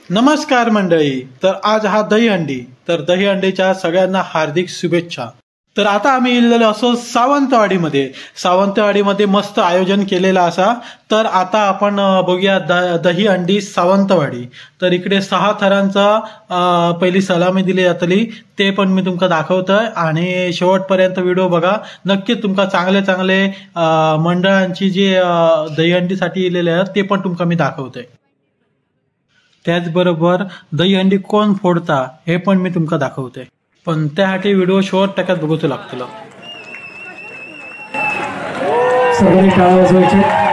नमस्कार मंडळी. तर आज हा दहीहंडी. तर दहीहंडीच्या सगळ्यांना हार्दिक शुभेच्छा. तर आता आम्ही इलेलो असो सावंतवाडीमध्ये मस्त आयोजन केलेलं असा. तर आता आपण बघूया दहीहंडी सावंतवाडी. तर इकडे 6 थरांचा पहिली सलामी दिली जातली ते पण मी तुमका दाखवतोय आणि शेवटपर्यंत व्हिडिओ बघा. नक्कीच तुमका चांगले मंडळांची जी दहीहंडीसाठी इलेले आहेत ते पण तुमका मी दाखवतोय. त्याचबरोबर दहीहंडी कोण फोडता हे पण मी तुमका दाखवते. पण त्यासाठी व्हिडिओ शेवट टक्क्यात बघूच लागतो. सगळे टाळ्या वाजवायचे.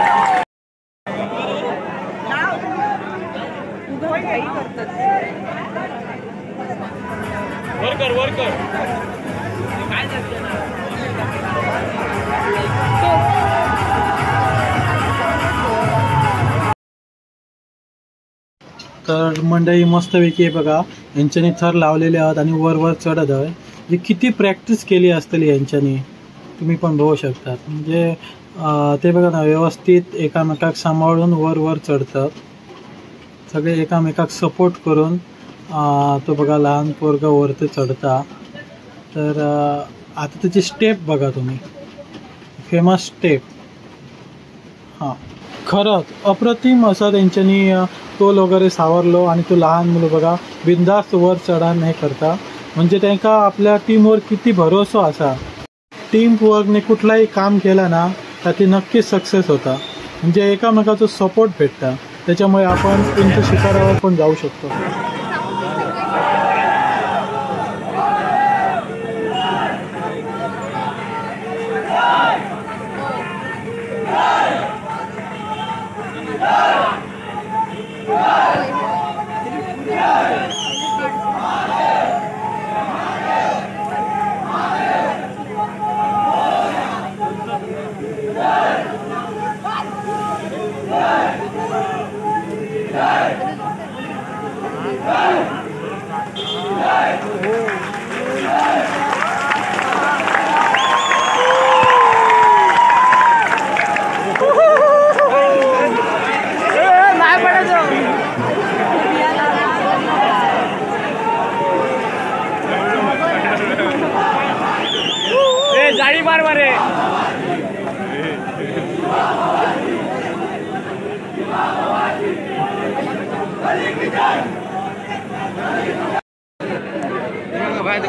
तर मंडळी मस्तपैकी बघा यांच्यानी थर लावलेले आहेत आणि वर चढत आहे. जे किती प्रॅक्टिस केली असतली यांच्यानी तुम्ही पण बघू शकता. म्हणजे ते बघा ना व्यवस्थित एकामेकाक सांभाळून वर चढतात. सगळे एकामेकाक सपोर्ट करून तो बघा लहान पोरगा वरती चढता. तर आता त्याची स्टेप बघा तुम्ही, फेमस स्टेप. हां खरंच अप्रतिम असं त्यांच्यानी तोल वगैरे सावरलो आणि तो लहान मुलं बघा बिंदास्त वर चढा नाही करता. म्हणजे त्यांना आपल्या टीमवर किती भरोसा असा. टीम वर्कने कुठलाही काम केला ना तर ती नक्कीच सक्सेस होता. म्हणजे एकामेकाचा सपोर्ट भेटता. त्याच्यामुळे आपण त्यांच्या शिखरावर पण जाऊ शकतो. जाळी मार मारे.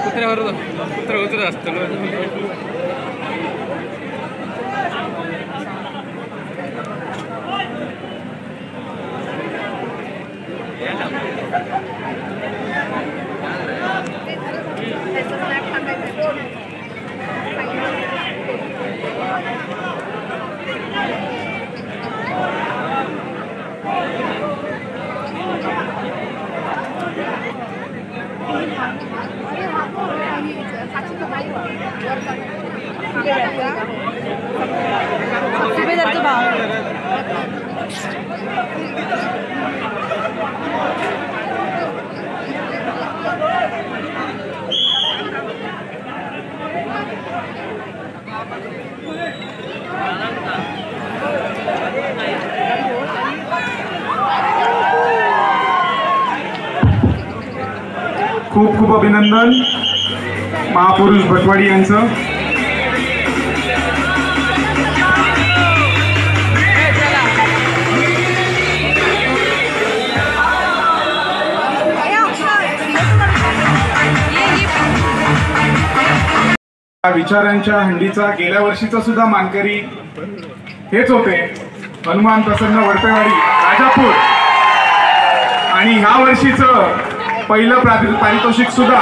कुत्र्यावर कुत्रा उतरत असतो. खूप खूप अभिनंदन महापुरुष भटवाडी यांचं. विचारांच्या हंडीचा गेल्या वर्षीचा सुद्धा मानकरी हेच होते, हनुमान प्रसन्न वडपेवाडी राजापूर. आणि ह्या वर्षीचं पहिलं पारितोषिक सुद्धा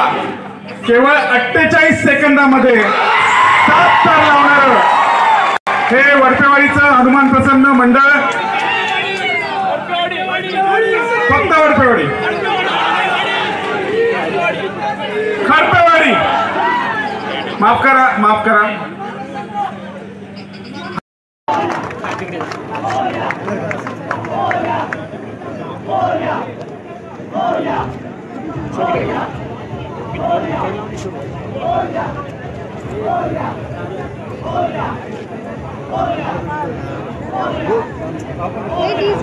केवळ 48 सेकंदामध्ये 7 तार लावणार हे वडपेवाडीचं हनुमान प्रसन्न मंडळ. फक्त वडपेवाडी, खरपेवाडी, माफ करा.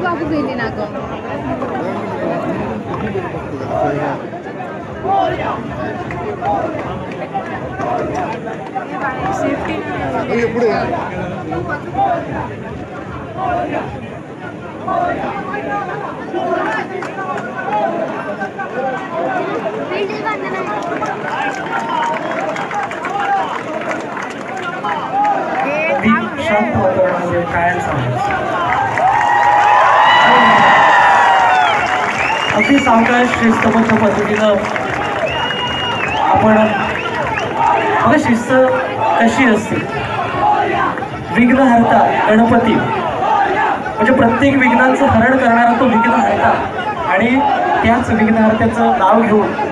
बाबू गेली ना ग. शांत वातावरणामध्ये कायम सांगायचं. अगदी सावकाश शिस्तबद्ध पद्धतीनं आपण बघा शिस्त कशी असते. विघ्नहर्ता गणपती म्हणजे प्रत्येक विघ्नांचं हरण करणारा तो विघ्नहर्ता आणि त्याच विघ्नहर्त्याचं नाव घेऊन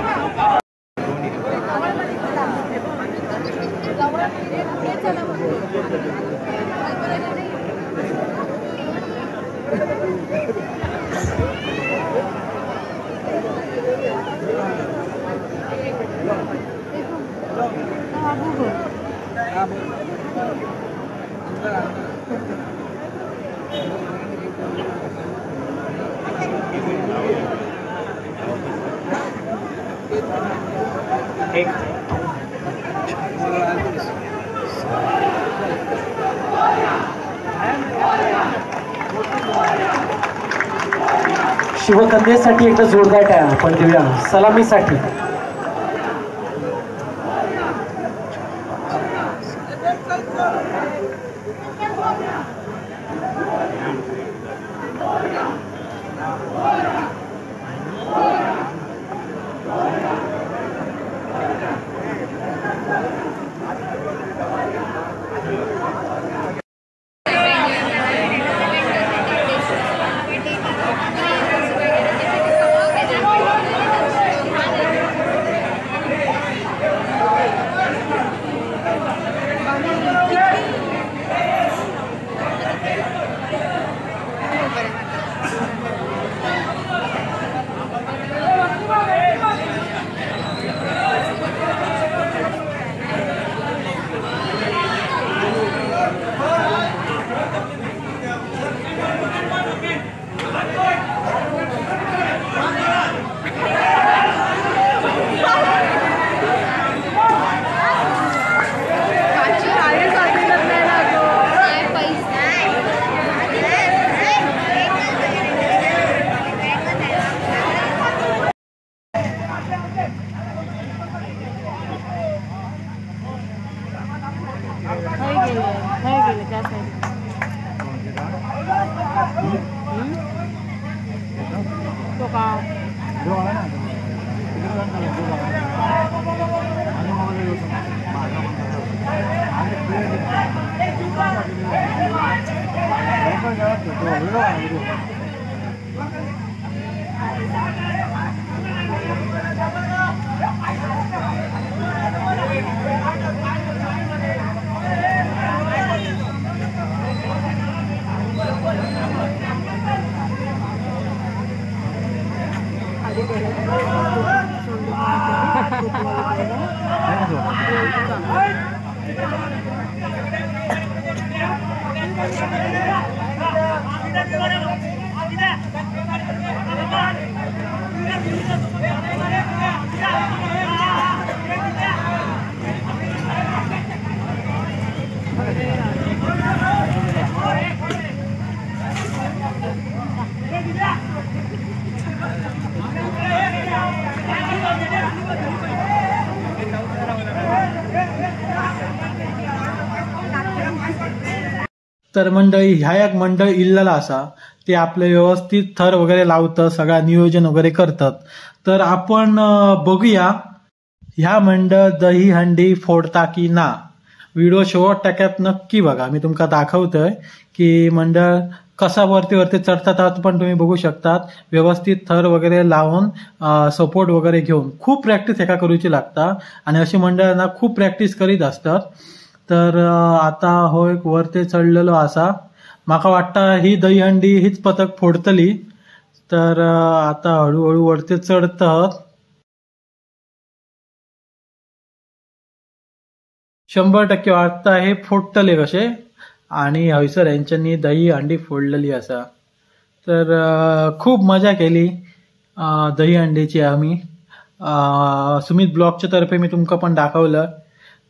शिवकन्येसाठी एकदा जोरदार टाळ्या आपण देऊया सलामीसाठी. तर मंडळी ह्या एक मंडळ इल्लेला असा ते आपले व्यवस्थित थर वगैरे लावतं, सगळं नियोजन वगैरे करतात. तर आपण बघूया ह्या मंडळ दही हंडी फोडता की ना. व्हिडिओ शेवट टक्क्यात नक्की बघा. मी तुमका दाखवतोय की मंडळ कसा वरती चढतात पण तुम्ही बघू शकतात. व्यवस्थित थर वगैरे लावून सपोर्ट वगैरे घेऊन खूप प्रॅक्टिस एका करूची लागता आणि अशी मंडळांना खूप प्रॅक्टिस करीत असतात. तर आता हो एक वरती चढलेलो असा. माका वाटतं ही दहीहंडी हीच पथक फोडतली. तर आता हळूहळू वरती चढतात. 100% वाटतं हे फोडतले कसे आणि हयसर यांच्यानी दही हंडी फोडलेली असा. तर खूप मजा केली दहीहंडीची आम्ही सुमित ब्लॉगच्या तर्फे मी तुमका पण दाखवलं.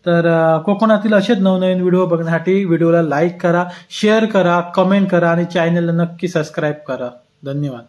तर कोकणातील असेच नवनवीन व्हिडिओ बघण्यासाठी व्हिडिओला लाईक करा, शेअर करा, कमेंट करा आणि चॅनलला नक्की सबस्क्राईब करा. धन्यवाद.